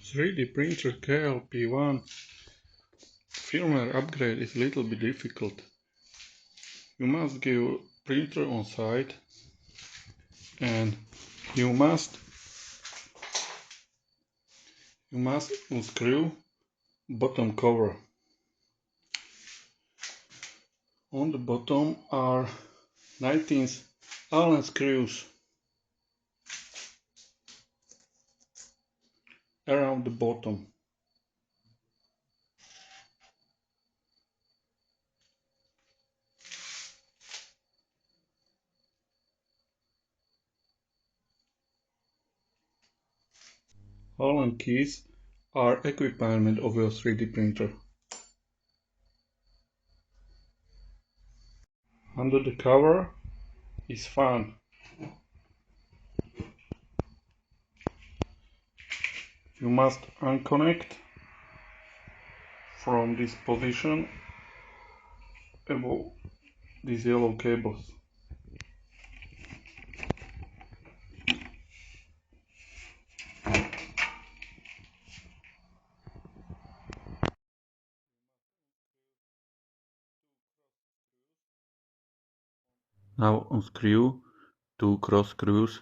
3D printer KLP1 firmware upgrade is a little bit difficult. You must give printer on site and you must unscrew bottom cover. On the bottom are 19 Allen screws around the bottom. Allen keys are equipment of your 3D printer. Under the cover is fan. You must unconnect from this position above these yellow cables. Now unscrew two cross screws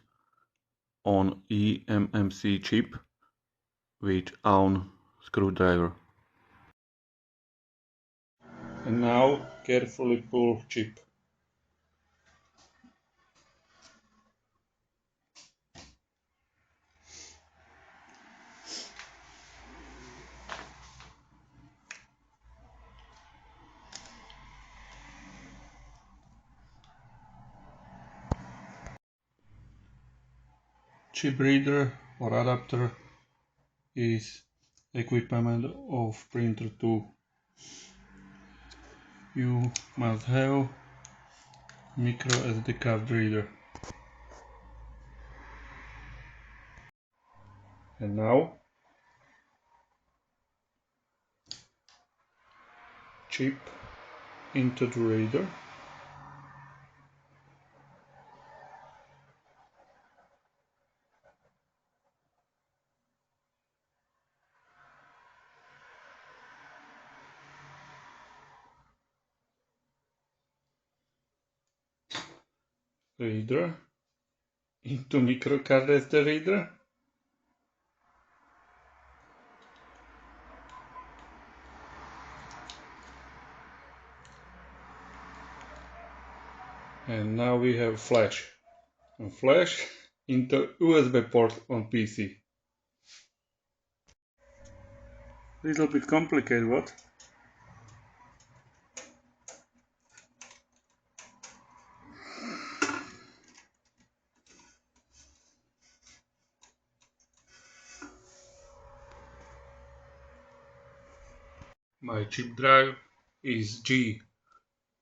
on eMMC chip with own screwdriver. And now carefully pull chip. Chip reader or adapter is equipment of printer too. You must have micro SD card reader. And now chip into the reader. Reader into micro card SD reader. And now we have flash. And flash into USB port on PC. Little bit complicated, what? My chip drive is G,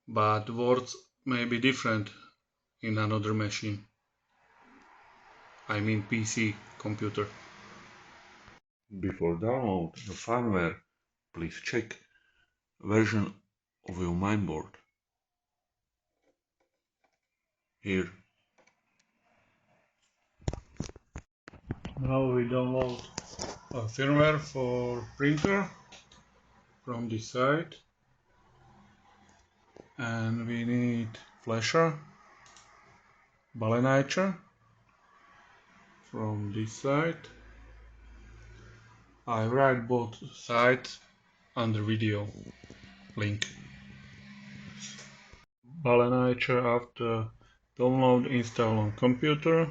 but words may be different in another machine. I mean PC computer. Before download the firmware, please check version of your mainboard. Here. Now we download a firmware for printer from this site, and we need flasher, Balena Etcher from this site. I write both sites under video link. Balena Etcher after download, install on computer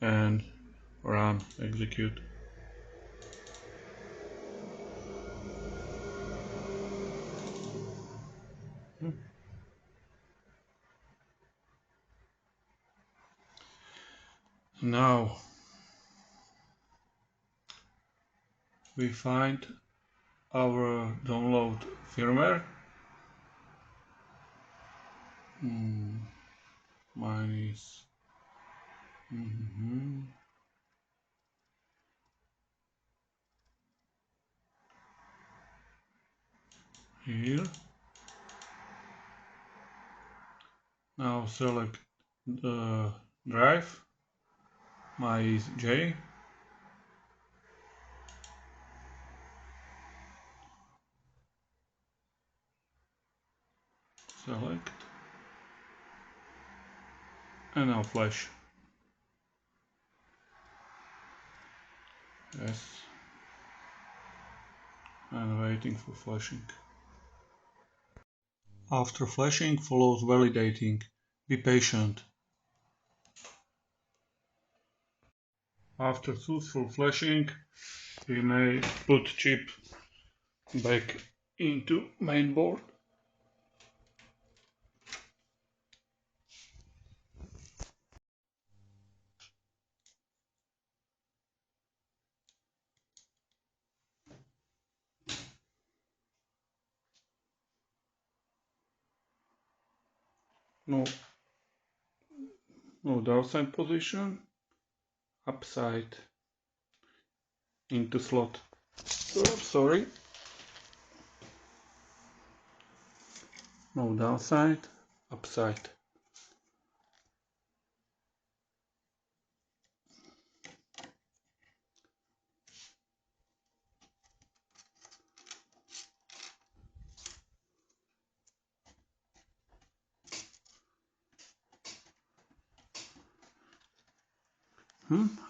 and run, execute. Now we find our download firmware. Mine is here. Now select the drive. Mine is J. select, and now flash. Yes, and waiting for flashing. After flashing follows validating. Be patient. After successful flashing, we may put chip back into mainboard. No downside position, upside into slot. Sorry. No downside, upside.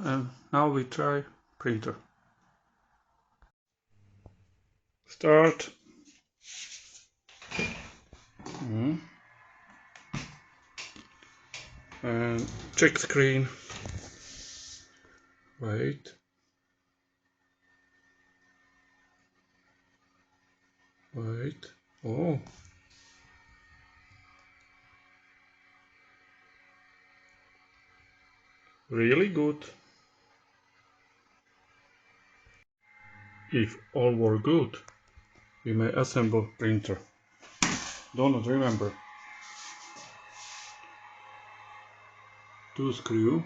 And now we try printer. Start. And check screen. Wait. Oh. Really good. If all were good, we may assemble printer. Don't remember. 2 screw.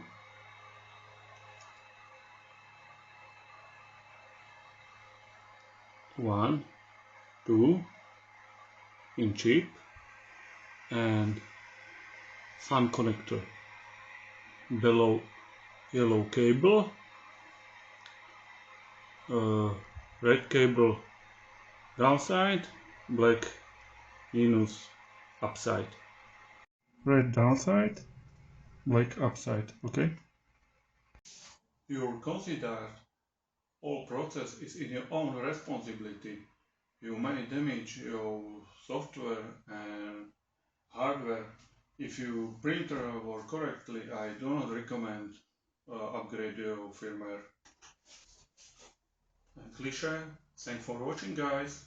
1, 2 in chip and fan connector. Below yellow cable, red cable downside, black minus upside. Red downside, black upside, okay? You consider all process is in your own responsibility. You may damage your software and hardware. If your printer works correctly, I do not recommend upgrade your firmware. Cliché. Thanks for watching, guys.